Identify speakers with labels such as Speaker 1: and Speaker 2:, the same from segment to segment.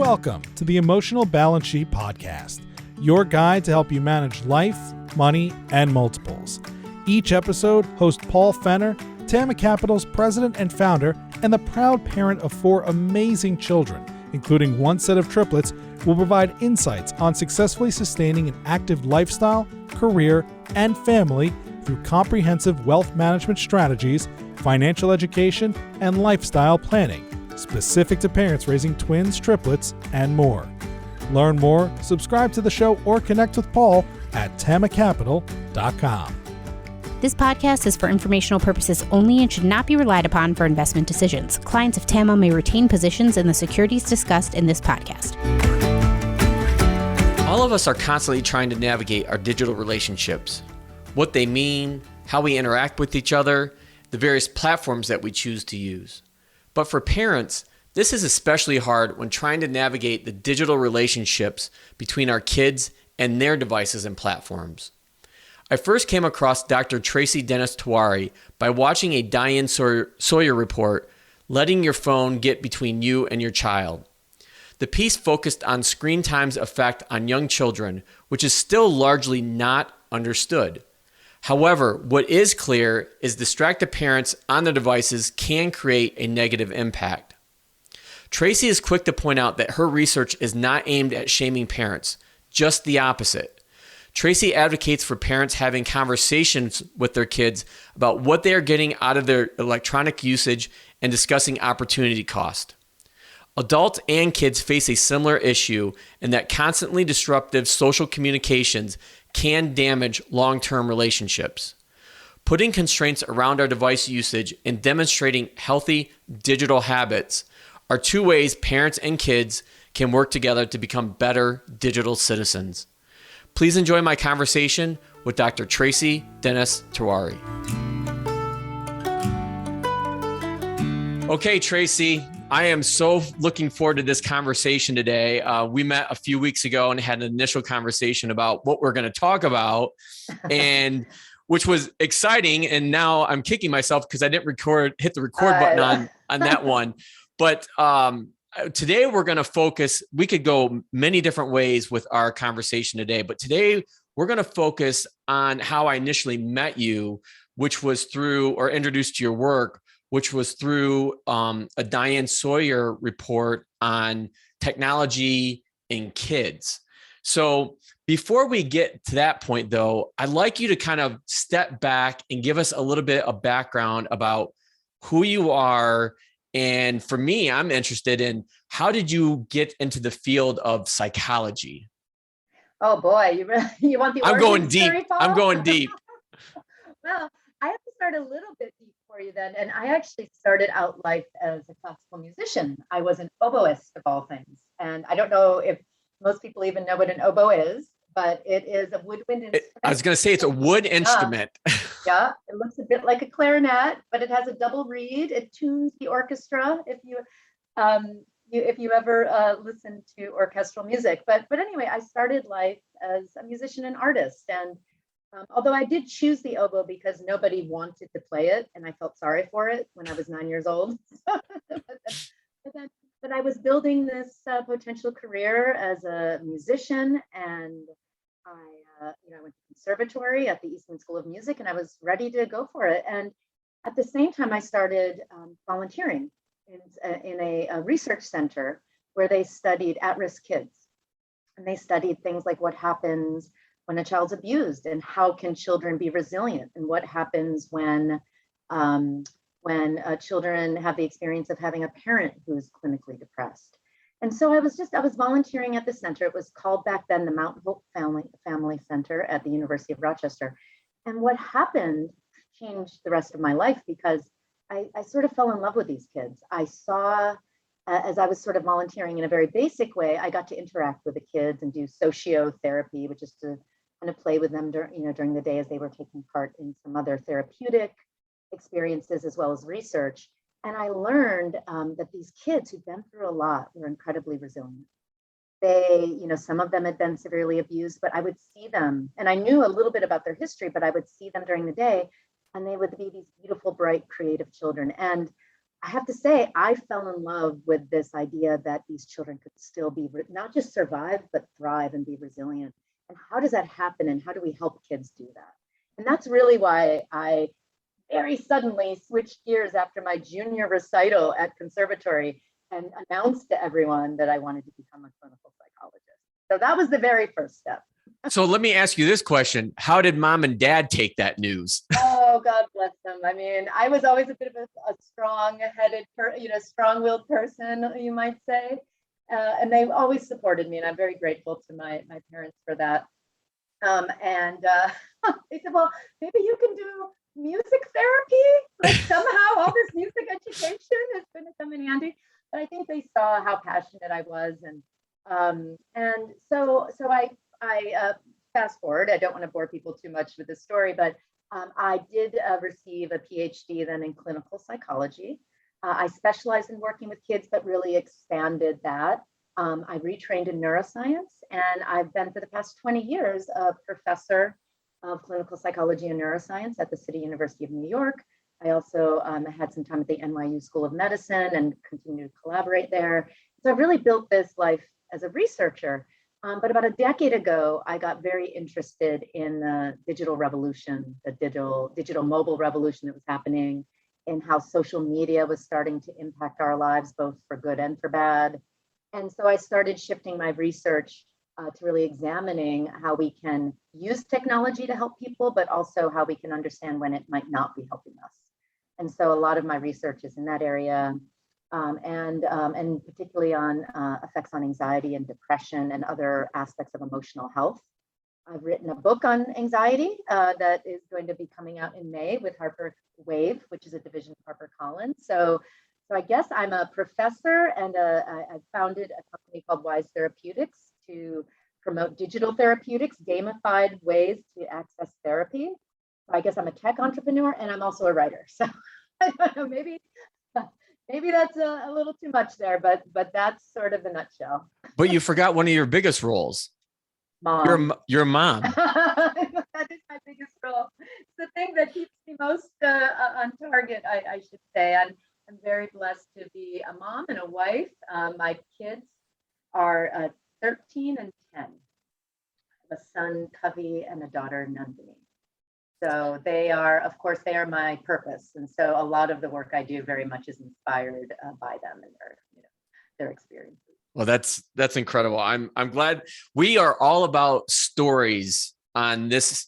Speaker 1: Welcome to the Emotional Balance Sheet Podcast, your guide to help you manage life, money, and multiples. Each episode, host Paul Fenner, Tama Capital's president and founder, and the proud parent of 4 amazing children, including 1 set of triplets, will provide insights on successfully sustaining an active lifestyle, career, and family through comprehensive wealth management strategies, financial education, and lifestyle planning, specific to parents raising twins, triplets, and more. Learn more, subscribe to the show, or connect with Paul at tamacapital.com.
Speaker 2: This podcast is for informational purposes only and should not be relied upon for investment decisions. Clients of TAMA may retain positions in the securities discussed in this podcast.
Speaker 3: All of us are constantly trying to navigate our digital relationships, what they mean, how we interact with each other, the various platforms that we choose to use. But for parents, this is especially hard when trying to navigate the digital relationships between our kids and their devices and platforms. I first came across Dr. Tracy Dennis-Tiwary by watching a Diane Sawyer report, Letting Your Phone Get Between You and Your Child. The piece focused on screen time's effect on young children, which is still largely not understood. However, what is clear is distracted parents on their devices can create a negative impact. Tracy is quick to point out that her research is not aimed at shaming parents, just the opposite. Tracy advocates for parents having conversations with their kids about what they are getting out of their electronic usage and discussing opportunity cost. Adults and kids face a similar issue in that constantly disruptive social communications can damage long-term relationships. Putting constraints around our device usage and demonstrating healthy digital habits are 2 ways parents and kids can work together to become better digital citizens. Please enjoy my conversation with Dr. Tracy Dennis-Tiwary. Okay, Tracy, I am so looking forward to this conversation today. We met a few weeks ago and had an initial conversation about what we're going to talk about, and which was exciting. And now I'm kicking myself because I didn't hit the record button on that one. But today we're going to focus. We could go many different ways with our conversation today, but today we're going to focus on how I initially met you, which was through, or introduced to your work, which was through a Diane Sawyer report on technology in kids. So before we get to that point, though, I'd like you to kind of step back and give us a little bit of background about who you are. And for me, I'm interested in, how did you get into the field of psychology?
Speaker 4: Oh boy, you want the
Speaker 3: I'm going deep.
Speaker 4: story, Paul?
Speaker 3: I'm going deep.
Speaker 4: Well, I have to start a little bit deep for you then. And I actually started out life as a classical musician. I was an oboist of all things. And I don't know if most people even know what an oboe is, but it is a woodwind instrument.
Speaker 3: I was going to say it's a wood instrument.
Speaker 4: Yeah, it looks a bit like a clarinet, but it has a double reed. It tunes the orchestra. If you ever listen to orchestral music, but anyway, I started life as a musician and artist, and although I did choose the oboe because nobody wanted to play it, and I felt sorry for it when I was 9 years old. but I was building this potential career as a musician, and I went to conservatory at the Eastman School of Music, and I was ready to go for it. And at the same time, I started volunteering in a research center where they studied at-risk kids, and they studied things like what happens when a child's abused, and how can children be resilient, and what happens when children have the experience of having a parent who's clinically depressed. And so I was volunteering at the center. It was called back then the Mount Hope Family Center at the University of Rochester. And what happened changed the rest of my life, because I sort of fell in love with these kids. I saw, as I was sort of volunteering in a very basic way, I got to interact with the kids and do sociotherapy, which is to kind of play with them during the day as they were taking part in some other therapeutic experiences as well as research. And I learned that these kids who'd been through a lot were incredibly resilient. They, some of them had been severely abused, but I would see them, and I knew a little bit about their history, but I would see them during the day, and they would be these beautiful, bright, creative children. And I have to say, I fell in love with this idea that these children could still be, not just survive, but thrive and be resilient. And how does that happen? And how do we help kids do that? And that's really why I very suddenly switched gears after my junior recital at conservatory and announced to everyone that I wanted to become a clinical psychologist. So that was the very first step.
Speaker 3: So let me ask you this question. How did mom and dad take that news?
Speaker 4: Oh, God bless them. I mean, I was always a bit of a strong-headed, strong-willed person, you might say. And they always supported me, and I'm very grateful to my parents for that. They said, well, maybe you can do music therapy. Like somehow all this music education is going to come in handy. But I think they saw how passionate I was, and so I fast forward. I don't want to bore people too much with this story, but I did receive a PhD then in clinical psychology. I specialized in working with kids, but really expanded that. I retrained in neuroscience, and I've been for the past 20 years a professor of clinical psychology and neuroscience at the City University of New York. I also had some time at the NYU School of Medicine and continue to collaborate there. So I've really built this life as a researcher. But about a decade ago, I got very interested in the digital revolution, the digital mobile revolution that was happening, and how social media was starting to impact our lives, both for good and for bad. And so I started shifting my research to really examining how we can use technology to help people, but also how we can understand when it might not be helping us. And so a lot of my research is in that area, and particularly on effects on anxiety and depression and other aspects of emotional health. I've written a book on anxiety that is going to be coming out in May with Harper Wave, which is a division of HarperCollins. So I guess I'm a professor, and I founded a company called Wise Therapeutics to promote digital therapeutics, gamified ways to access therapy. So I guess I'm a tech entrepreneur, and I'm also a writer. So I don't know, maybe that's a little too much there, but that's sort of the nutshell.
Speaker 3: But you forgot one of your biggest roles.
Speaker 4: Mom.
Speaker 3: You're a mom.
Speaker 4: That is my biggest role. It's the thing that keeps me most on target, I should say. I'm very blessed to be a mom and a wife. My kids are 13 and 10. I have a son, Kavi, and a daughter, Nandini. So they are my purpose. And so a lot of the work I do very much is inspired by them and their experiences.
Speaker 3: Well, that's incredible. I'm glad. We are all about stories on this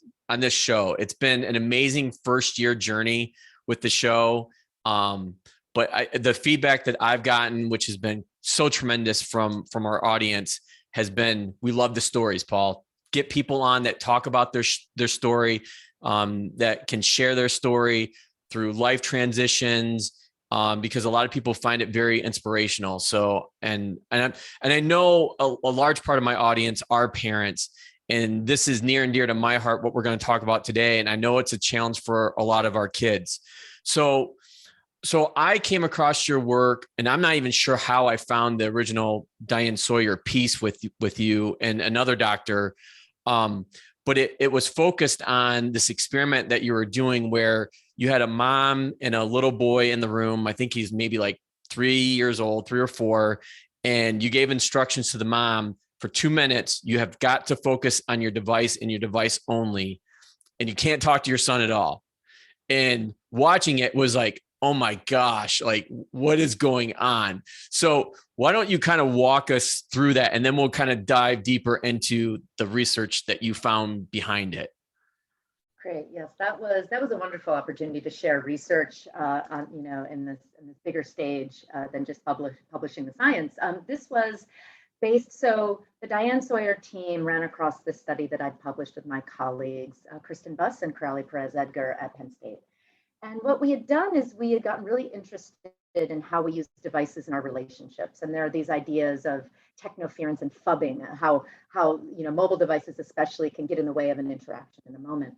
Speaker 3: show. It's been an amazing first year journey with the show. But the feedback that I've gotten, which has been so tremendous from our audience, has been, we love the stories, Paul. Get people on that talk about their story, that can share their story through life transitions, because a lot of people find it very inspirational. So, and I know a large part of my audience are parents, and this is near and dear to my heart, what we're going to talk about today. And I know it's a challenge for a lot of our kids. So I came across your work, and I'm not even sure how I found the original Diane Sawyer piece with you and another doctor. But it was focused on this experiment that you were doing where you had a mom and a little boy in the room. I think he's maybe like 3 years old, 3 or 4. And you gave instructions to the mom for 2 minutes. You have got to focus on your device and your device only. And you can't talk to your son at all. And watching it was like, oh my gosh, like what is going on? So why don't you kind of walk us through that, and then we'll kind of dive deeper into the research that you found behind it.
Speaker 4: Great. Yes, that was a wonderful opportunity to share research on, in this bigger stage than just publishing the science. This was based, so the Diane Sawyer team ran across this study that I'd published with my colleagues, Kristen Buss and Corrali Perez Edgar at Penn State. And what we had done is we had gotten really interested in how we use devices in our relationships. And there are these ideas of technoference and phubbing, how mobile devices especially can get in the way of an interaction in the moment.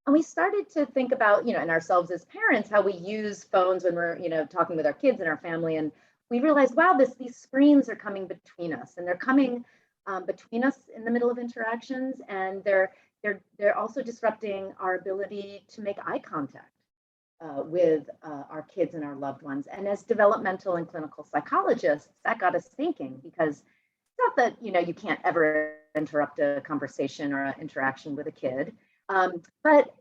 Speaker 4: And we started to think about, and ourselves as parents, how we use phones when we're, talking with our kids and our family. And we realized, wow, these screens are coming between us, and they're coming between us in the middle of interactions. And they're also disrupting our ability to make eye contact. with our kids and our loved ones. And as developmental and clinical psychologists, that got us thinking, because it's not that, you can't ever interrupt a conversation or an interaction with a kid, but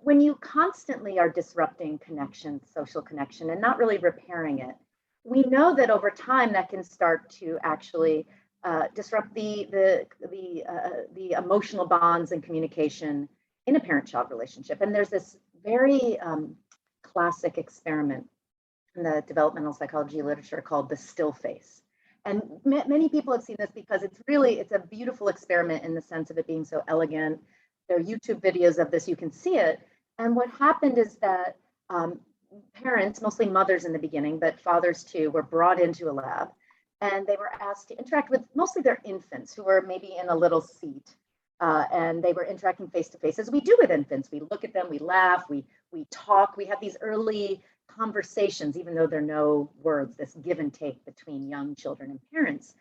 Speaker 4: when you constantly are disrupting connection, social connection, and not really repairing it, we know that over time that can start to actually disrupt the emotional bonds and communication in a parent-child relationship. And there's this very classic experiment in the developmental psychology literature called the still face. And many people have seen this because it's a beautiful experiment in the sense of it being so elegant. There are YouTube videos of this, you can see it. And what happened is that parents, mostly mothers in the beginning, but fathers too, were brought into a lab, and they were asked to interact with mostly their infants who were maybe in a little seat. And they were interacting face to face, as we do with infants. We look at them, we laugh, we talk, we have these early conversations, even though there are no words, this give and take between young children and parents.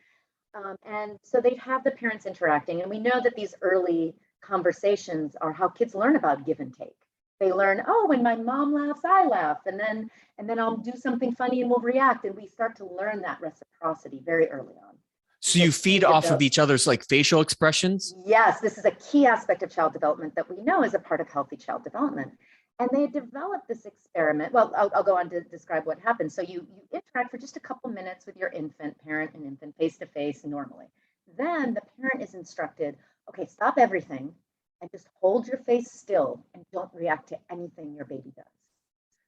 Speaker 4: And so they'd have the parents interacting, and we know that these early conversations are how kids learn about give and take. They learn, oh, when my mom laughs, I laugh, and then I'll do something funny and we'll react, and we start to learn that reciprocity very early on.
Speaker 3: So you feed off of each other's like facial expressions?
Speaker 4: Yes, this is a key aspect of child development that we know is a part of healthy child development. And they developed this experiment. Well, I'll go on to describe what happens. So you interact for just a couple minutes with your parent and infant, face to face normally. Then the parent is instructed, okay, stop everything and just hold your face still and don't react to anything your baby does.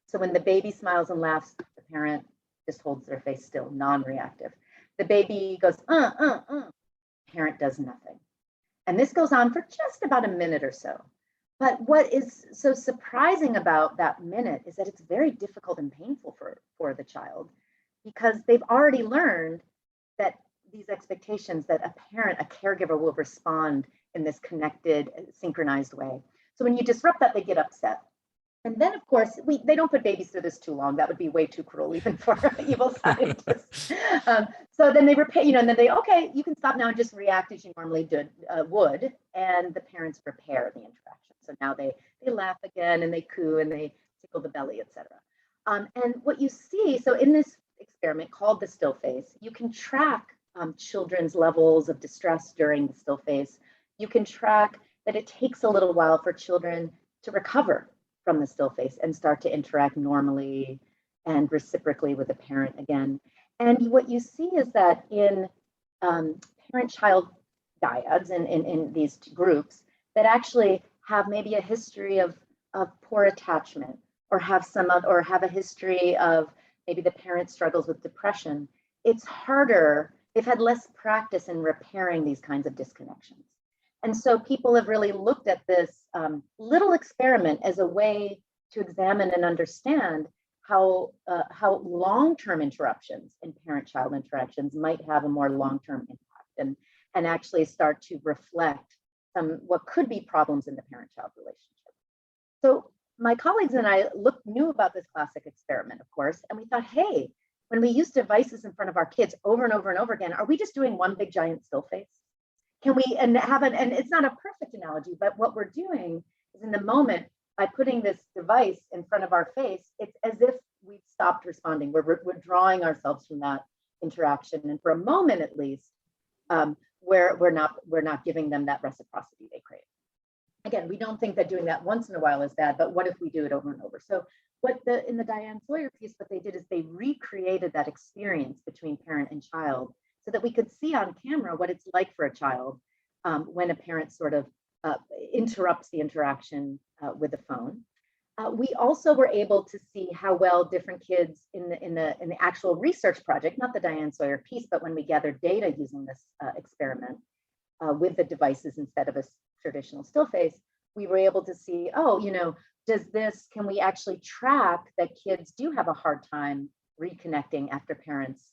Speaker 4: So when the baby smiles and laughs, the parent just holds their face still, non-reactive. The baby goes, parent does nothing. And this goes on for just about a minute or so. But what is so surprising about that minute is that it's very difficult and painful for the child, because they've already learned that these expectations that a caregiver will respond in this connected, synchronized way. So when you disrupt that, they get upset. And then, of course, they don't put babies through this too long. That would be way too cruel, even for evil scientists. So then they repair, and then okay, you can stop now and just react as you normally would. And the parents repair the interaction. So now they laugh again, and they coo, and they tickle the belly, etc. And what you see, so in this experiment called the still face, you can track children's levels of distress during the still face. You can track that it takes a little while for children to recover from the still face and start to interact normally and reciprocally with the parent again. And what you see is that in parent-child dyads and in these groups that actually have maybe a history of poor attachment, or have a history of maybe the parent struggles with depression, it's harder. They've had less practice in repairing these kinds of disconnections. And so people have really looked at this little experiment as a way to examine and understand how long-term interruptions in parent-child interactions might have a more long-term impact, and actually start to reflect what could be problems in the parent-child relationship. So my colleagues and I knew about this classic experiment, of course, and we thought, hey, when we use devices in front of our kids over and over and over again, are we just doing one big giant still face? Can we and it's not a perfect analogy, but what we're doing is, in the moment, by putting this device in front of our face, it's as if we've stopped responding. We're drawing ourselves from that interaction, and for a moment at least, we're not giving them that reciprocity they crave. Again, we don't think that doing that once in a while is bad, but what if we do it over and over? So in the Diane Sawyer piece, what they did is they recreated that experience between parent and child, so that we could see on camera what it's like for a child when a parent sort of interrupts the interaction with the phone. We also were able to see how well different kids in the actual research project, not the Diane Sawyer piece, but when we gathered data using this experiment with the devices instead of a traditional still face, we were able to see, can we actually track that kids do have a hard time reconnecting after parents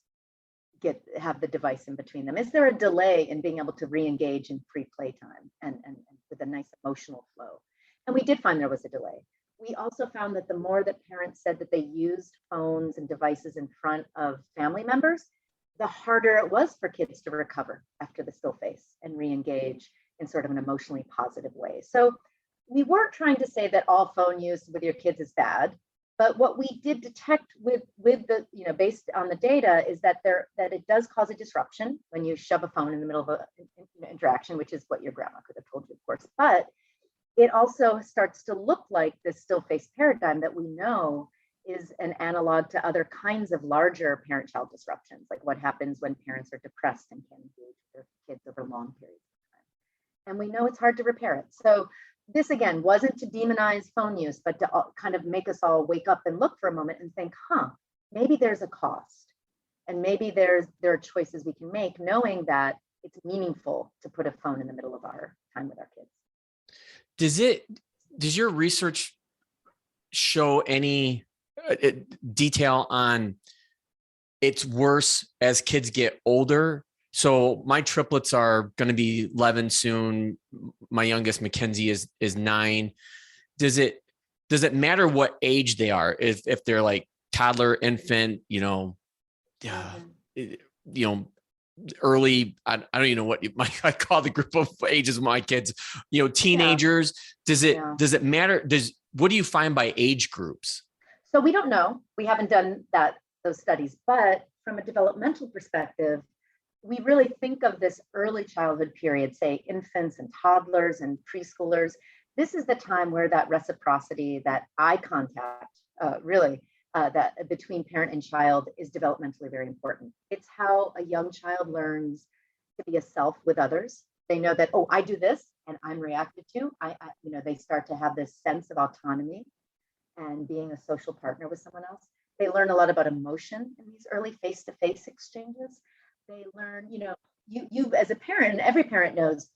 Speaker 4: have the device in between them? Is there a delay in being able to re-engage in free playtime and with a nice emotional flow? And we did find there was a delay. We also found that the more that parents said that they used phones and devices in front of family members, the harder it was for kids to recover after the still face and re-engage in sort of an emotionally positive way. So we weren't trying to say that all phone use with your kids is bad. But what we did detect with the, based on the data, is that it does cause a disruption when you shove a phone in the middle of an interaction, which is what your grandma could have told you, of course. But it also starts to look like this still face paradigm that we know is an analog to other kinds of larger parent-child disruptions, like what happens when parents are depressed and can't engage with their kids over long periods of time. And we know it's hard to repair it. So this, again, wasn't to demonize phone use, but to kind of make us all wake up and look for a moment and think, maybe there's a cost. And maybe there are choices we can make, knowing that it's meaningful to put a phone in the middle of our time with our kids.
Speaker 3: Does your research show any detail on it's worse as kids get older? So my triplets are going to be 11 soon. My youngest, Mackenzie, is 9. Does it matter what age they are? If they're like toddler, infant, early, I don't even know what I call the group of ages of my kids, teenagers. Yeah. Does it matter? What do you find by age groups?
Speaker 4: So we don't know. We haven't done those studies, but from a developmental perspective, we really think of this early childhood period, say infants and toddlers and preschoolers. This is the time where that reciprocity, that eye contact, that between parent and child is developmentally very important. It's how a young child learns to be a self with others. They know that, I do this and I'm reacted to. They start to have this sense of autonomy and being a social partner with someone else. They learn a lot about emotion in these early face-to-face exchanges. They learn, you as a parent, and every parent knows,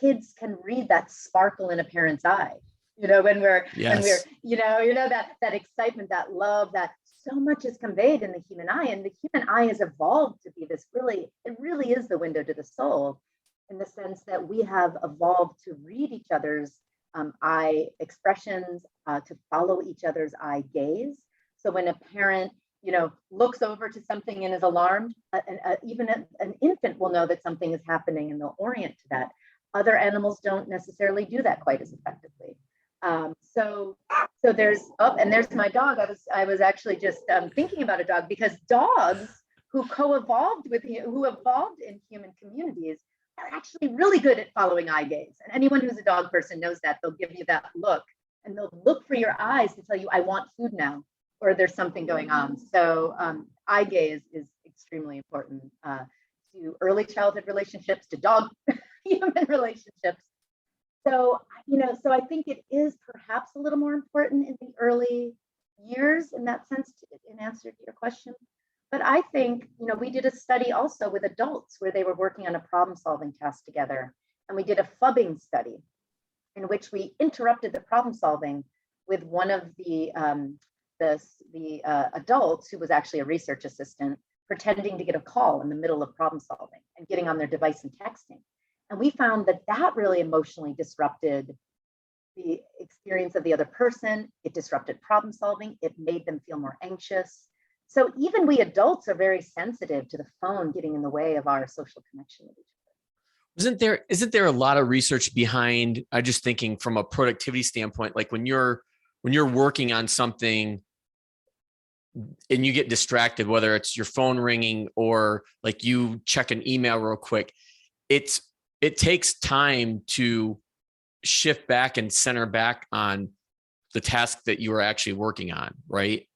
Speaker 4: kids can read that sparkle in a parent's eye. When we're that excitement, that love, that so much is conveyed in the human eye, and the human eye has evolved to be this it really is the window to the soul, in the sense that we have evolved to read each other's eye expressions, to follow each other's eye gaze. So when a parent looks over to something and is alarmed, even an infant will know that something is happening and they'll orient to that. Other animals don't necessarily do that quite as effectively. So there's, and there's my dog. I was actually just thinking about a dog, because dogs who evolved in human communities are actually really good at following eye gaze. And anyone who's a dog person knows that. They'll give you that look, and they'll look for your eyes to tell you, I want food now, or there's something going on. So eye gaze is extremely important to early childhood relationships, to dog human relationships. So I think it is perhaps a little more important in the early years, in that sense, in answer to your question. But I think, we did a study also with adults where they were working on a problem-solving task together. And we did a phubbing study in which we interrupted the problem solving with one of the adults, who was actually a research assistant, pretending to get a call in the middle of problem solving and getting on their device and texting. And we found that really emotionally disrupted the experience of the other person. It disrupted problem solving. It made them feel more anxious. So even we adults are very sensitive to the phone getting in the way of our social connection with each other.
Speaker 3: Isn't there a lot of research behind, I'm just thinking from a productivity standpoint, like when you're working on something and you get distracted, whether it's your phone ringing or like you check an email real quick, it takes time to shift back and center back on the task that you are actually working on, right?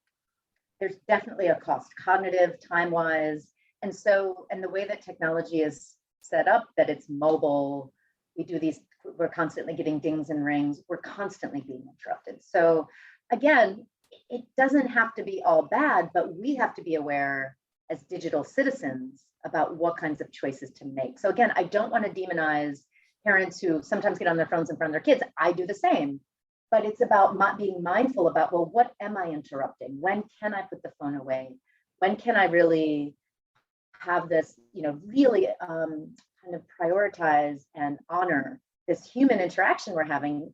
Speaker 4: There's definitely a cost, cognitive, time-wise. And the way that technology is set up, that it's mobile, we're constantly getting dings and rings, we're constantly being interrupted. So again, it doesn't have to be all bad, but we have to be aware as digital citizens about what kinds of choices to make. So again, I don't want to demonize parents who sometimes get on their phones in front of their kids. I do the same, but it's about being mindful about, well, what am I interrupting? When can I put the phone away? When can I really have this, really kind of prioritize and honor this human interaction we're having,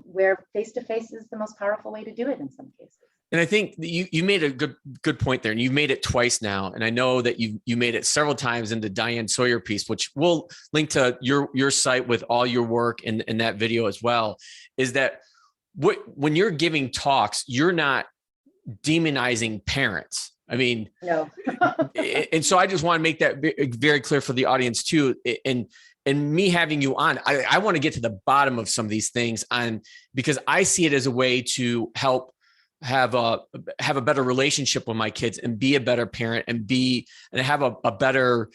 Speaker 4: where face-to-face is the most powerful way to do it in some cases.
Speaker 3: And I think you made a good point there, and you've made it twice now. And I know that you made it several times in the Diane Sawyer piece, which we'll link to your site with all your work in that video as well, is that when you're giving talks, you're not demonizing parents. I mean,
Speaker 4: No.
Speaker 3: and so I just want to make that very clear for the audience too. And me having you on, I want to get to the bottom of some of these things because I see it as a way to help have a better relationship with my kids and be a better parent and have a better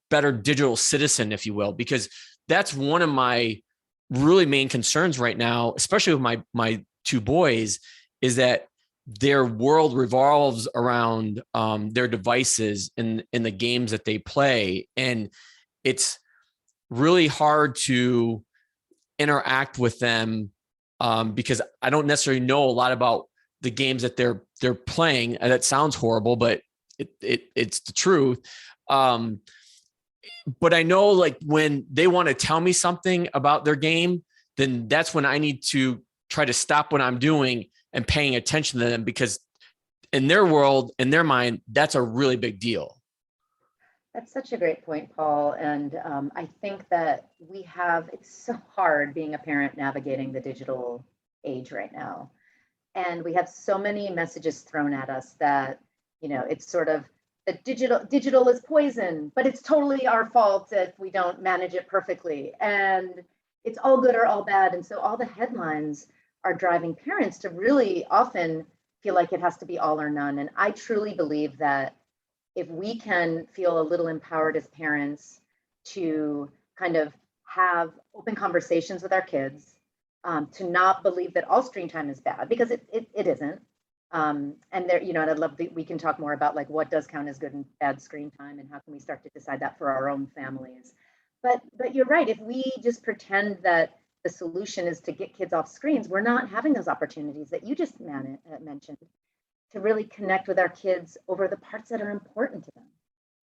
Speaker 3: digital citizen, if you will, because that's one of my really main concerns right now, especially with my two boys, is that their world revolves around their devices and the games that they play. And it's really hard to interact with them because I don't necessarily know a lot about the games that they're playing. And that sounds horrible, but it's the truth. But I know, like, when they want to tell me something about their game, then that's when I need to try to stop what I'm doing and paying attention to them, because in their world, in their mind, that's a really big deal.
Speaker 4: That's such a great point, Paul. And I think that it's so hard being a parent navigating the digital age right now. And we have so many messages thrown at us that, it's sort of the digital is poison, but it's totally our fault if we don't manage it perfectly. And it's all good or all bad. And so all the headlines are driving parents to really often feel like it has to be all or none. And I truly believe that if we can feel a little empowered as parents to kind of have open conversations with our kids, to not believe that all screen time is bad, because it isn't. And there, and I'd love that we can talk more about like what does count as good and bad screen time and how can we start to decide that for our own families. But you're right. If we just pretend that the solution is to get kids off screens, we're not having those opportunities that you just mentioned to really connect with our kids over the parts that are important to them.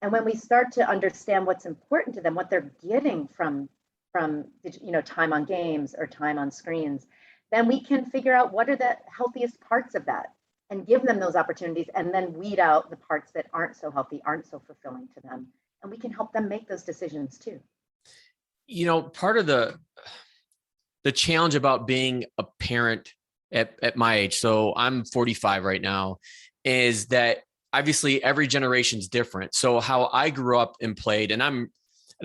Speaker 4: And when we start to understand what's important to them, what they're getting from time on games or time on screens, then we can figure out what are the healthiest parts of that and give them those opportunities, and then weed out the parts that aren't so healthy, aren't so fulfilling to them. And we can help them make those decisions too.
Speaker 3: Part of the challenge about being a parent at my age, so I'm 45 right now, is that obviously every generation is different. So how I grew up and played, and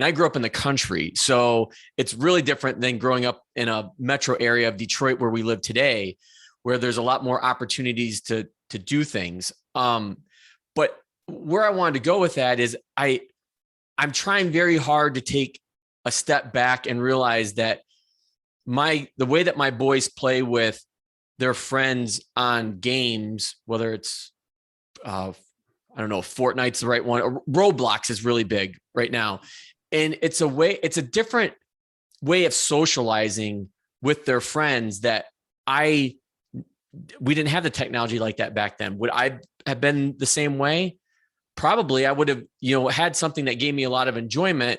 Speaker 3: I grew up in the country, so it's really different than growing up in a metro area of Detroit where we live today, where there's a lot more opportunities to do things. But where I wanted to go with that is I'm trying very hard to take a step back and realize that the way that my boys play with their friends on games, whether it's, I don't know, Fortnite's the right one, or Roblox is really big right now. And it's a different way of socializing with their friends that we didn't have the technology like that back then. Would I have been the same way? Probably. I would have, had something that gave me a lot of enjoyment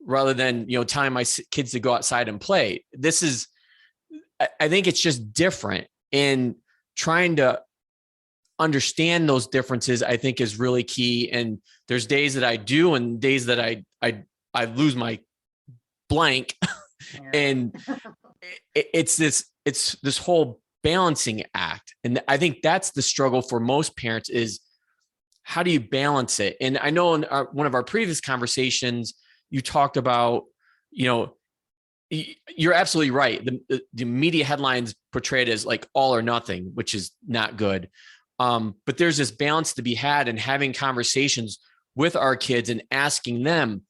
Speaker 3: rather than, telling my kids to go outside and play. I think it's just different, and trying to understand those differences, I think, is really key. And there's days that I do and days that I lose my blank. Yeah. And it's this whole balancing act. And I think that's the struggle for most parents, is how do you balance it? And I know in one of our previous conversations, you talked about, you're absolutely right. The media headlines portray it as like all or nothing, which is not good. But there's this balance to be had, and having conversations with our kids and asking them,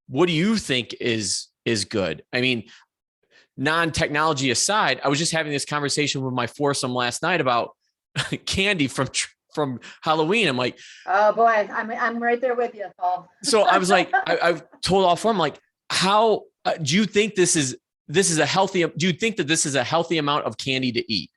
Speaker 3: what do you think is good? I mean, non-technology aside, I was just having this conversation with my foursome last night about candy from Halloween. I'm like,
Speaker 4: oh boy, I'm right there with you, Paul.
Speaker 3: So I was like, I told all four, I'm like, how do you think this is a healthy? Do you think that this is a healthy amount of candy to eat?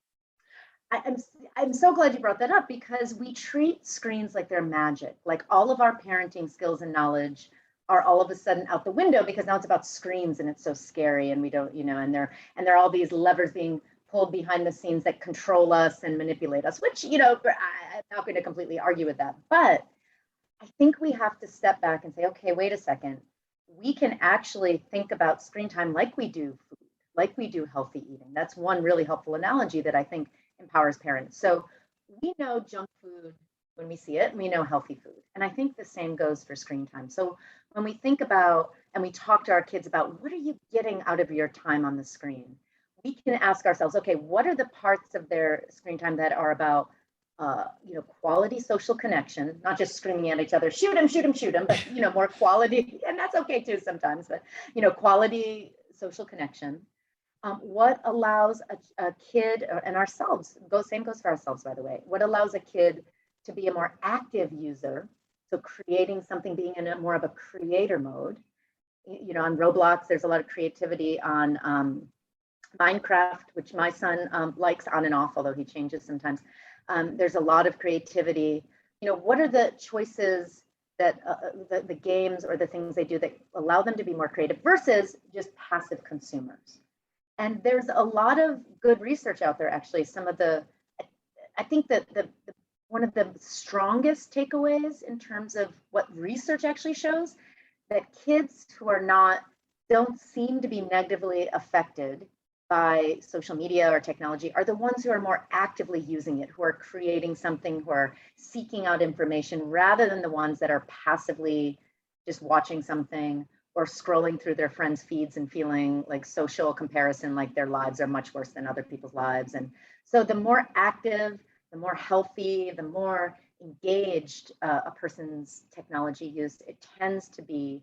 Speaker 4: I'm so glad you brought that up, because we treat screens like they're magic. Like all of our parenting skills and knowledge are all of a sudden out the window, because now it's about screens and it's so scary, and we don't, and there are all these levers being pulled behind the scenes that control us and manipulate us, which, I'm not going to completely argue with that. But I think we have to step back and say, okay, wait a second. We can actually think about screen time like we do food, like we do healthy eating. That's one really helpful analogy that I think empowers parents. So we know junk food when we see it, and we know healthy food. And I think the same goes for screen time. So when we think about and we talk to our kids about what are you getting out of your time on the screen, we can ask ourselves, okay, what are the parts of their screen time that are about quality social connection, not just screaming at each other, shoot him, shoot him, shoot him, but more quality, and that's okay too sometimes, but quality social connection. What allows a kid and ourselves, same goes for ourselves, by the way, what allows a kid to be a more active user, so creating something, being in a more of a creator mode. On Roblox, there's a lot of creativity. On Minecraft, which my son likes on and off, although he changes sometimes. There's a lot of creativity. What are the choices that the games or the things they do that allow them to be more creative versus just passive consumers? And there's a lot of good research out there, actually. I think that one of the strongest takeaways in terms of what research actually shows, that kids who don't seem to be negatively affected by social media or technology are the ones who are more actively using it, who are creating something, who are seeking out information, rather than the ones that are passively just watching something or scrolling through their friends' feeds and feeling like social comparison, like their lives are much worse than other people's lives. And so the more active, the more healthy, the more engaged a person's technology use, it tends to be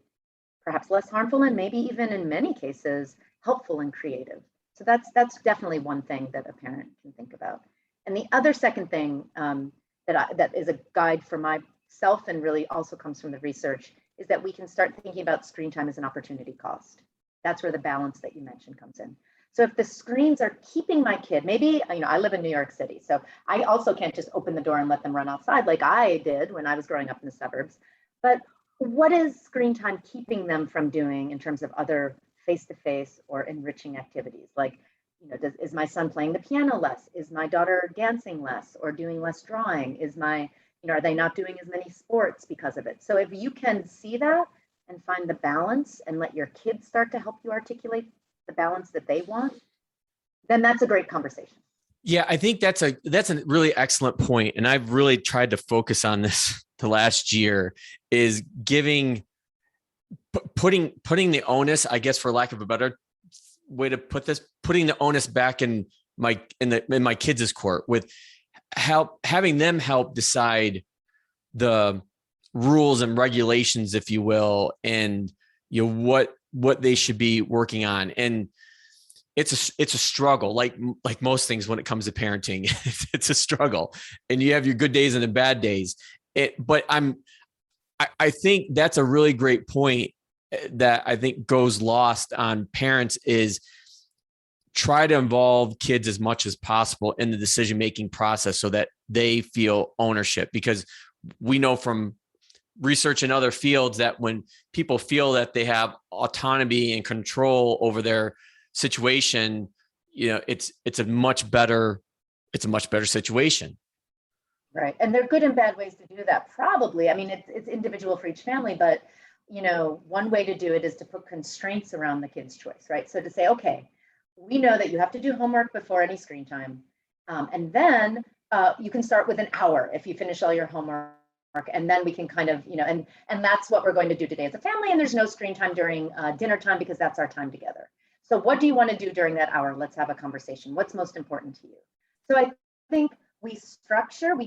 Speaker 4: perhaps less harmful and maybe even in many cases helpful and creative. So that's definitely one thing that a parent can think about. And the other second thing that is a guide for myself and really also comes from the research is that we can start thinking about screen time as an opportunity cost. That's where the balance that you mentioned comes in. So if the screens are keeping my kid, maybe, I live in New York City, so I also can't just open the door and let them run outside like I did when I was growing up in the suburbs. But what is screen time keeping them from doing in terms of other face-to-face or enriching activities? Like, is my son playing the piano less? Is my daughter dancing less or doing less drawing? Are they not doing as many sports because of it? So if you can see that and find the balance and let your kids start to help you articulate the balance that they want, then that's a great conversation.
Speaker 3: Yeah, I think that's a really excellent point. And I've really tried to focus on this the last year, is putting the onus, I guess, for lack of a better way to put this, putting the onus back in my kids' court, with having them help decide the rules and regulations, if you will, and what they should be working on. And it's a struggle, like most things when it comes to parenting. It's a struggle, and you have your good days and the bad days. But I think that's a really great point that I think goes lost on parents, is try to involve kids as much as possible in the decision-making process so that they feel ownership. Because we know from research in other fields that when people feel that they have autonomy and control over their situation, it's a much better situation.
Speaker 4: Right. And there are good and bad ways to do that. Probably. I mean, it's individual for each family, but one way to do it is to put constraints around the kid's choice, right? So to say, okay, we know that you have to do homework before any screen time. And then you can start with an hour if you finish all your homework. And then we can kind of, and that's what we're going to do today as a family. And there's no screen time during dinner time because that's our time together. So what do you want to do during that hour? Let's have a conversation. What's most important to you? So I think we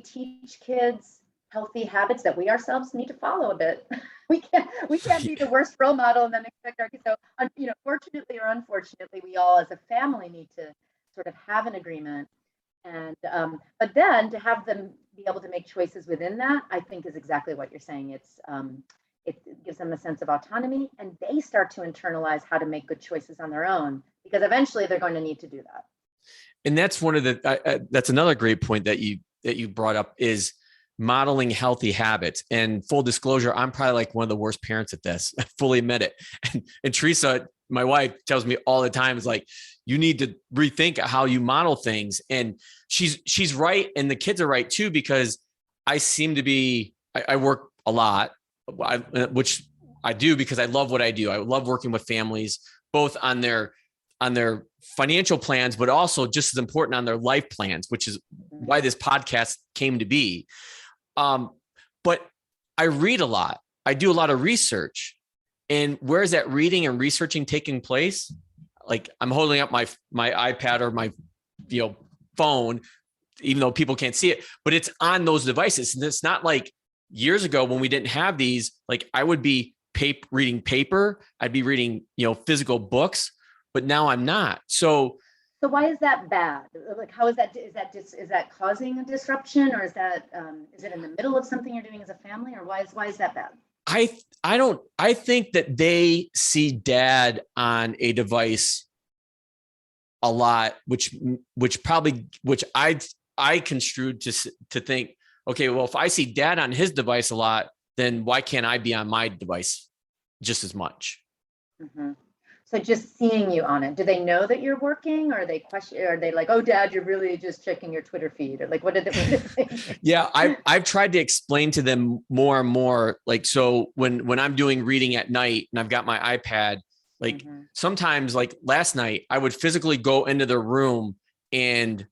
Speaker 4: teach kids healthy habits that we ourselves need to follow a bit. We can't be the worst role model and then expect our kids. So, fortunately or unfortunately, we all as a family need to sort of have an agreement. And but then to have them be able to make choices within that, I think is exactly what you're saying. It gives them a sense of autonomy, and they start to internalize how to make good choices on their own, because eventually they're going to need to do that.
Speaker 3: And that's that's another great point that you brought up, is modeling healthy habits. And full disclosure, I'm probably like one of the worst parents at this. I fully admit it. And Teresa, my wife, tells me all the time, is like, you need to rethink how you model things. And she's right. And the kids are right too, because I work a lot, which I do because I love what I do. I love working with families, both on their their financial plans, but also just as important on their life plans, which is why this podcast came to be. But I read a lot. I do a lot of research. And where is that reading and researching taking place? Like I'm holding up my iPad or my phone, even though people can't see it, but it's on those devices. And it's not like years ago when we didn't have these, like I would be reading paper, I'd be reading, physical books, but now I'm not. So
Speaker 4: why is that bad? Like, how is that? Is that causing a disruption, or is it in the middle of something you're doing as a family, or why is that bad?
Speaker 3: I think that they see dad on a device a lot, which I construed to think, okay, well, if I see dad on his device a lot, then why can't I be on my device just as much?
Speaker 4: Mm-hmm. So just seeing you on it, do they know that you're working, or are they like, oh, dad, you're really just checking your Twitter feed, or like, what did they think?
Speaker 3: Yeah, I've tried to explain to them more and more. Like, so when I'm doing reading at night and I've got my iPad, like sometimes, like last night, I would physically go into their room and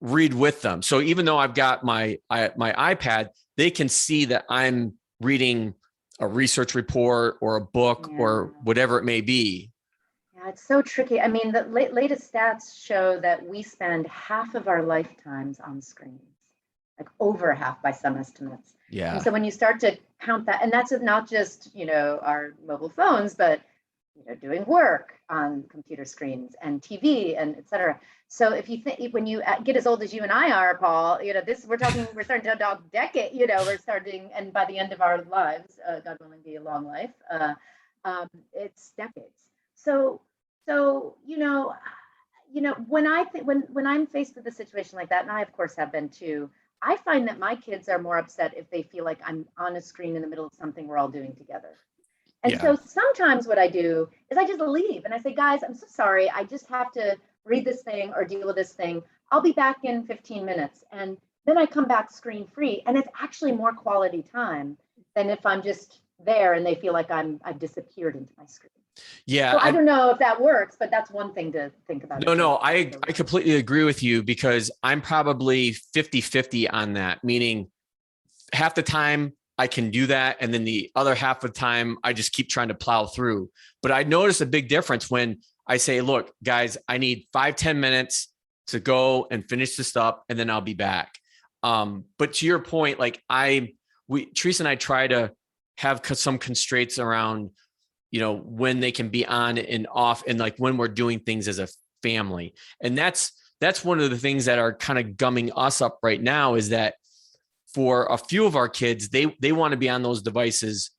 Speaker 3: read with them. So even though I've got my iPad, they can see that I'm reading a research report or a book or whatever it may be.
Speaker 4: Yeah, it's so tricky. I mean, the latest stats show that we spend half of our lifetimes on screens, like over half by some estimates.
Speaker 3: Yeah.
Speaker 4: And so when you start to count that, and that's not just, our mobile phones, but, doing work on computer screens and TV and et cetera. So if you think, when you get as old as you and I are, Paul, we're starting to talk decade, we're starting, and by the end of our lives, God willing, be a long life, it's decades. So when I'm faced with a situation like that, and I of course have been too, I find that my kids are more upset if they feel like I'm on a screen in the middle of something we're all doing together. And so sometimes what I do is I just leave and I say, guys, I'm so sorry. I just have to read this thing or deal with this thing. I'll be back in 15 minutes. And then I come back screen free. And it's actually more quality time than if I'm just there and they feel like I've disappeared into my screen.
Speaker 3: Yeah.
Speaker 4: So I don't know if that works, but that's one thing to think about.
Speaker 3: No, I completely agree with you, because I'm probably 50-50 on that, meaning half the time I can do that. And then the other half of the time, I just keep trying to plow through. But I notice a big difference when I say, look, guys, I need 5-10 minutes to go and finish this up, and then I'll be back. But to your point, like Teresa and I try to have some constraints around, when they can be on and off, and like when we're doing things as a family. And that's one of the things that are kind of gumming us up right now, is that for a few of our kids, they want to be on those devices,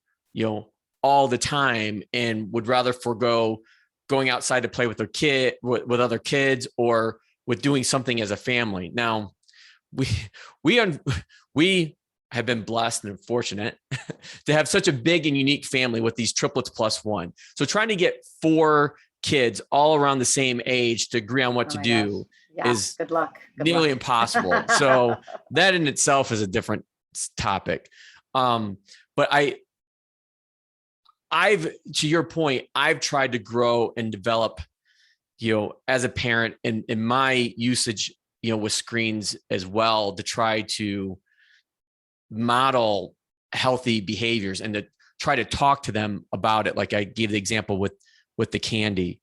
Speaker 3: all the time, and would rather forego going outside to play with their kid, with other kids, or with doing something as a family. Now, we have been blessed and fortunate to have such a big and unique family with these triplets plus one. So trying to get 4 kids all around the same age to agree on what to do is
Speaker 4: good luck.
Speaker 3: Nearly impossible. So that in itself is a different topic. But I've, to your point, I've tried to grow and develop, as a parent, in my usage, with screens as well, to try to model healthy behaviors and to try to talk to them about it. Like I gave the example with the candy.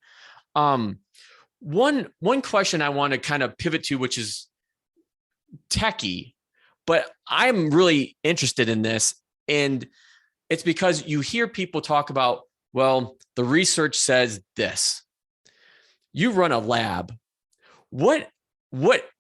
Speaker 3: One question I want to kind of pivot to, which is techie, but I'm really interested in this. And it's because you hear people talk about, well, the research says this. You run a lab.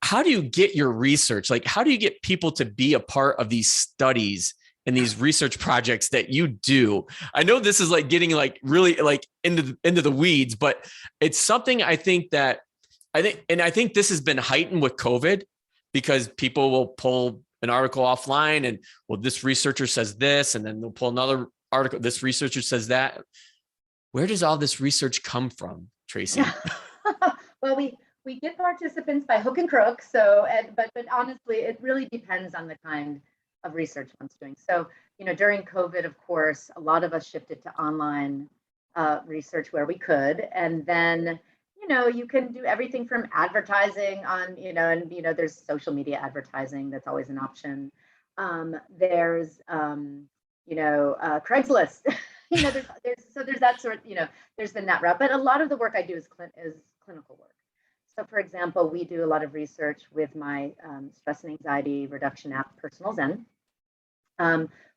Speaker 3: How do you get your research? Like, how do you get people to be a part of these studies and these research projects that you do? I know this is like getting like really like into the weeds, but it's something I think this has been heightened with COVID, because people will pull an article offline and, well, this researcher says this, and then they'll pull another article. This researcher says that. Where does all this research come from, Tracy?
Speaker 4: Well, we get participants by hook and crook. So, but honestly, it really depends on the kind of research one's doing. So, during COVID, of course, a lot of us shifted to online research where we could. And then, you can do everything from advertising on, and, there's social media advertising. That's always an option. There's, Craigslist, there's that sort, there's the net route, but a lot of the work I do is clinical work. So for example, we do a lot of research with my stress and anxiety reduction app, Personal Zen,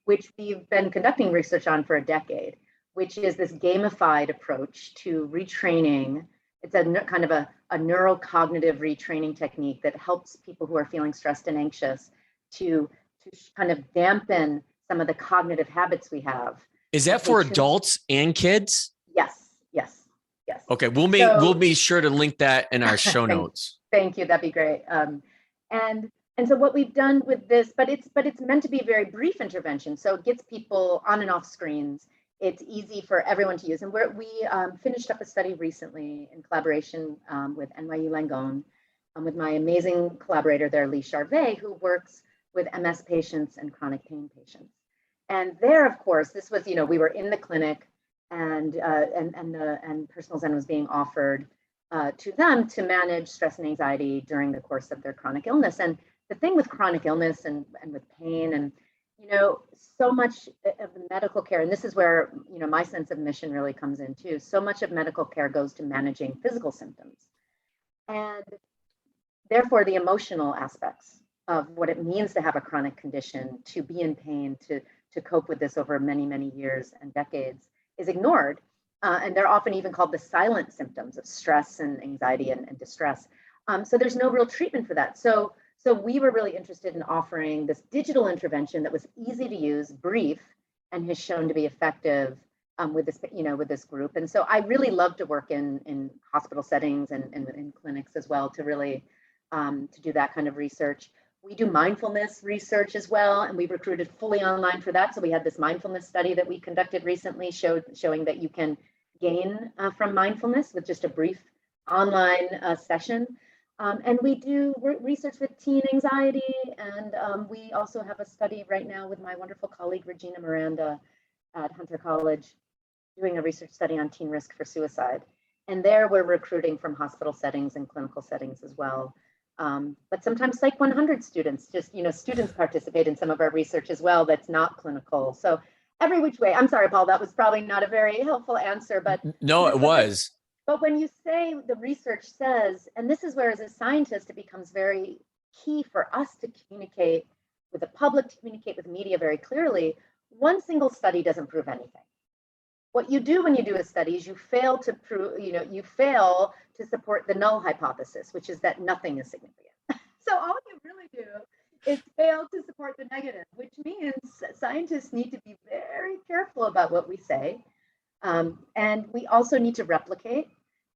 Speaker 4: which we've been conducting research on for a decade, which is this gamified approach to retraining. It's a kind of a neurocognitive retraining technique that helps people who are feeling stressed and anxious to kind of dampen some of the cognitive habits we have.
Speaker 3: Is that for adults and kids?
Speaker 4: Yes.
Speaker 3: Okay, we'll be sure to link that in our show notes.
Speaker 4: Thank you. That'd be great. And so what we've done with this, but it's meant to be a very brief intervention. So it gets people on and off screens. It's easy for everyone to use. And we finished up a study recently in collaboration with NYU Langone, with my amazing collaborator there, Lee Charvet, who works with MS patients and chronic pain patients. And there, of course, this was, we were in the clinic, and Personal Zen was being offered to them to manage stress and anxiety during the course of their chronic illness. And the thing with chronic illness and with pain, and so much of the medical care, and this is where my sense of mission really comes in too. So much of medical care goes to managing physical symptoms, and therefore the emotional aspects of what it means to have a chronic condition, to be in pain, to cope with this over many, many years and decades, is ignored. And they're often even called the silent symptoms of stress and anxiety and distress. So there's no real treatment for that. So we were really interested in offering this digital intervention that was easy to use, brief, and has shown to be effective with this group. And so I really love to work in hospital settings and in clinics as well, to really to do that kind of research. We do mindfulness research as well, and we recruited fully online for that. So we had this mindfulness study that we conducted recently showing that you can gain from mindfulness with just a brief online session. And we do research with teen anxiety, and we also have a study right now with my wonderful colleague, Regina Miranda at Hunter College, doing a research study on teen risk for suicide. And there we're recruiting from hospital settings and clinical settings as well. But sometimes Psych 100 students, students participate in some of our research as well that's not clinical. So every which way. I'm sorry, Paul, that was probably not a very helpful answer, but
Speaker 3: no, it was.
Speaker 4: But when you say the research says, and this is where as a scientist, it becomes very key for us to communicate with the public, to communicate with media very clearly, one single study doesn't prove anything. What you do when you do a study is you fail to prove, you fail to support the null hypothesis, which is that nothing is significant. So all you really do is fail to support the negative, which means scientists need to be very careful about what we say. And we also need to replicate,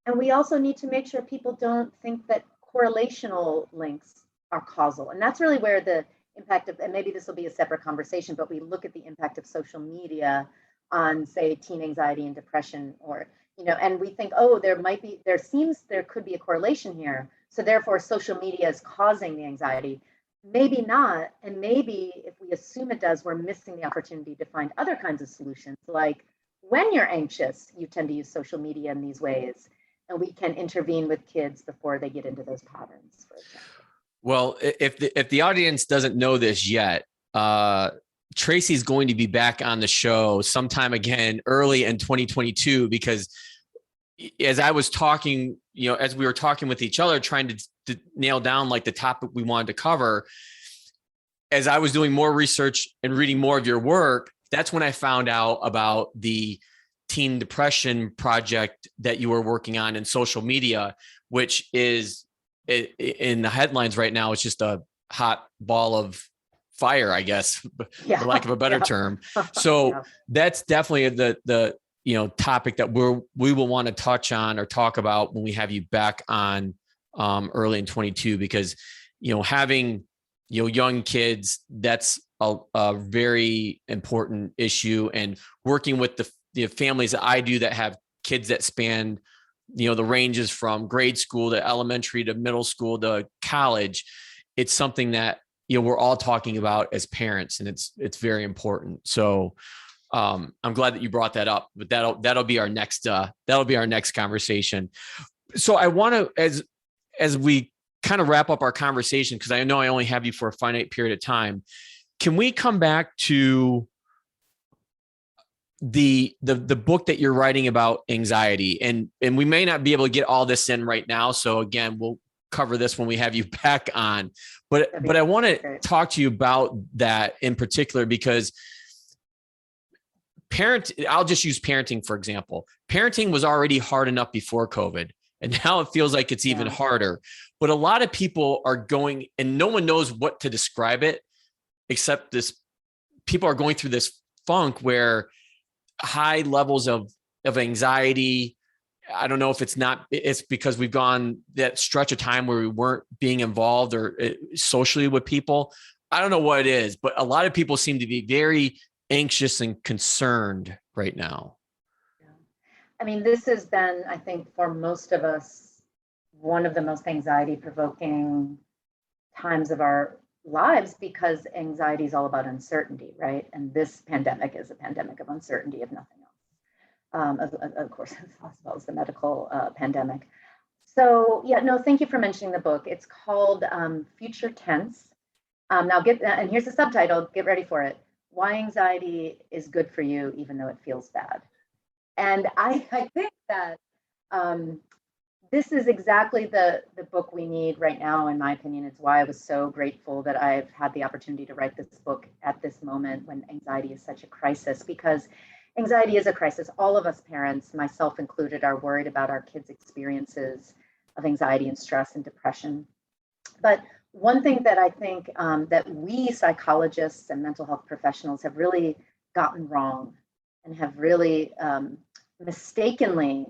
Speaker 4: and we also need to make sure people don't think that correlational links are causal. And that's really where the impact of, and maybe this will be a separate conversation, but we look at the impact of social media on, say, teen anxiety and depression, or, and we think, oh, there could be a correlation here. So therefore social media is causing the anxiety. Maybe not. And maybe if we assume it does, we're missing the opportunity to find other kinds of solutions, like when you're anxious, you tend to use social media in these ways, and we can intervene with kids before they get into those patterns, for example.
Speaker 3: Well, if the audience doesn't know this yet, Tracy's going to be back on the show sometime again early in 2022, because as I was talking, as we were talking with each other, trying to nail down like the topic we wanted to cover, as I was doing more research and reading more of your work, that's when I found out about the teen depression project that you were working on in social media, which is in the headlines right now. It's just a hot ball of fire, I guess, for lack of a better term. So that's definitely the topic that we will want to touch on or talk about when we have you back on early in 22, because having young kids, that's a very important issue. And working with the families that I do that have kids that span the ranges from grade school to elementary to middle school to college, it's something that we're all talking about as parents, and it's very important. So I'm glad that you brought that up, but that'll be our next conversation. So I want to, as we kind of wrap up our conversation, because I know I only have you for a finite period of time, can we come back to the book that you're writing about anxiety? And we may not be able to get all this in right now. So again, we'll cover this when we have you back on. But I want to talk to you about that in particular, because I'll just use parenting, for example. Parenting was already hard enough before COVID, and now it feels like it's even harder. But a lot of people are going, and no one knows what to describe it, except this. People are going through this funk where high levels of anxiety. I don't know if it's because we've gone that stretch of time where we weren't being involved or socially with people. I don't know what it is, but a lot of people seem to be very anxious and concerned right now.
Speaker 4: I mean, this has been, I think, for most of us, one of the most anxiety provoking times of our lives, because anxiety is all about uncertainty, right? And this pandemic is a pandemic of uncertainty, if nothing else. Of course, as well as the medical pandemic. So yeah, no, thank you for mentioning the book. It's called Future Tense. Now and here's the subtitle, get ready for it. Why Anxiety is Good for You, Even Though It Feels Bad. And I think that this is exactly the book we need right now, in my opinion. It's why I was so grateful that I've had the opportunity to write this book at this moment when anxiety is such a crisis, because anxiety is a crisis. All of us parents, myself included, are worried about our kids' experiences of anxiety and stress and depression. But one thing that I think that we psychologists and mental health professionals have really gotten wrong and have really mistakenly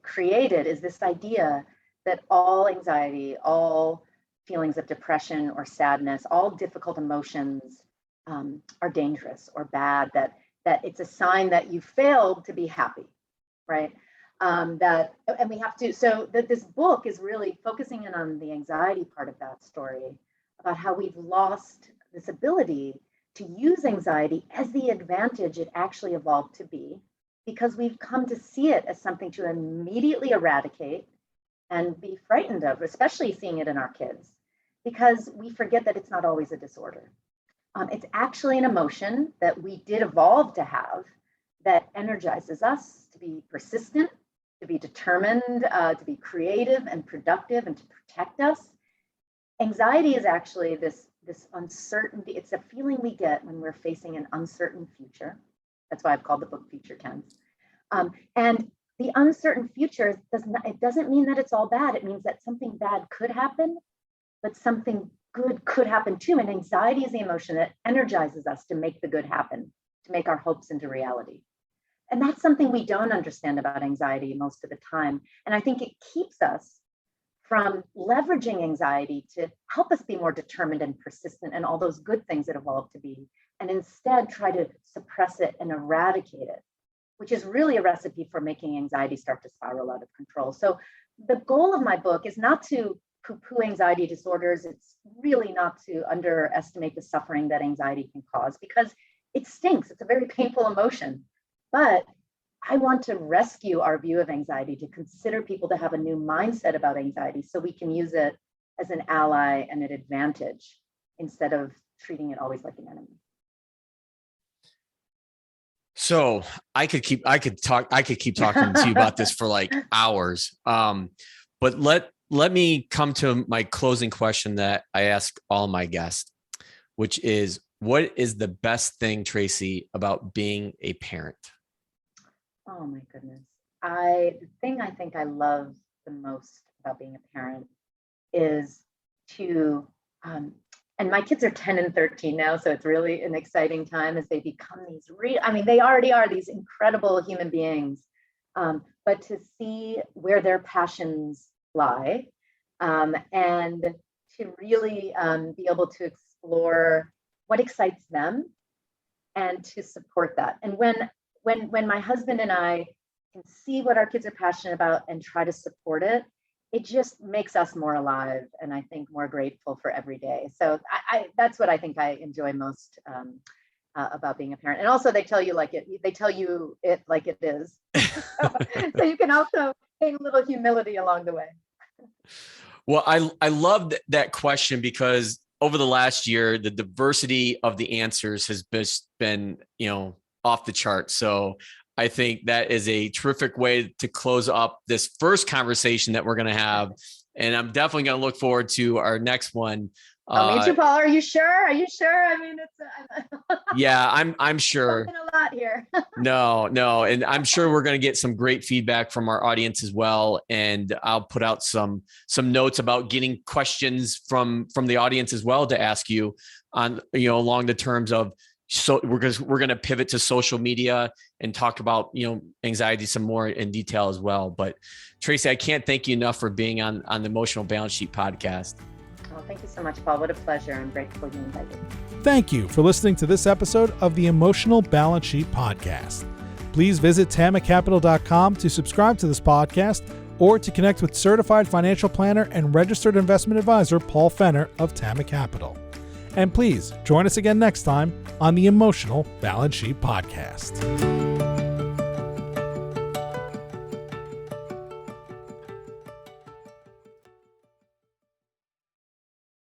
Speaker 4: created is this idea that all anxiety, all feelings of depression or sadness, all difficult emotions are dangerous or bad, that it's a sign that you failed to be happy, right? And we have to, so that this book is really focusing in on the anxiety part of that story, about how we've lost this ability to use anxiety as the advantage it actually evolved to be, because we've come to see it as something to immediately eradicate and be frightened of, especially seeing it in our kids, because we forget that it's not always a disorder. It's actually an emotion that we did evolve to have, that energizes us to be persistent, to be determined, to be creative and productive, and to protect us. Anxiety is actually this uncertainty. It's a feeling we get when we're facing an uncertain future. That's why I've called the book Future Tense. And the uncertain future doesn't mean that it's all bad. It means that something bad could happen, but something good could happen too. And anxiety is the emotion that energizes us to make the good happen, to make our hopes into reality. And that's something we don't understand about anxiety most of the time. And I think it keeps us from leveraging anxiety to help us be more determined and persistent and all those good things that evolved to be, and instead try to suppress it and eradicate it, which is really a recipe for making anxiety start to spiral out of control. So the goal of my book is not to poo-poo anxiety disorders. It's really not to underestimate the suffering that anxiety can cause, because it stinks. It's a very painful emotion. But I want to rescue our view of anxiety, to consider people to have a new mindset about anxiety, so we can use it as an ally and an advantage instead of treating it always like an enemy.
Speaker 3: So I could keep talking to you about this for like hours. But let me come to my closing question that I ask all my guests, which is, what is the best thing, Tracy, about being a parent?
Speaker 4: Oh my goodness. The thing I think I love the most about being a parent is to, and my kids are 10 and 13 now, so it's really an exciting time as they become these they already are these incredible human beings, but to see where their passions lie, and to really be able to explore what excites them and to support that. And when my husband and I can see what our kids are passionate about and try to support it, it just makes us more alive, and I think more grateful for every day. So that's what I think I enjoy most about being a parent. And also they tell you it like it is. So you can also gain a little humility along the way.
Speaker 3: Well, I love that question, because over the last year, the diversity of the answers has been, off the chart. So I think that is a terrific way to close up this first conversation that we're going to have. And I'm definitely going to look forward to our next one.
Speaker 4: Me too, Paul. Are you sure? I mean, it's
Speaker 3: yeah, I'm sure.
Speaker 4: A lot here.
Speaker 3: No, and I'm sure we're going to get some great feedback from our audience as well. And I'll put out some notes about getting questions from the audience as well to ask you on, along the terms of. So we're going to pivot to social media and talk about, anxiety some more in detail as well. But Tracy, I can't thank you enough for being on the Emotional Balance Sheet podcast.
Speaker 4: Oh, thank you so much, Paul. What a pleasure. I'm grateful you invited me.
Speaker 1: Thank you for listening to this episode of the Emotional Balance Sheet podcast. Please visit tamacapital.com to subscribe to this podcast or to connect with certified financial planner and registered investment advisor Paul Fenner of Tama Capital. And please join us again next time on the Emotional Balance Sheet podcast.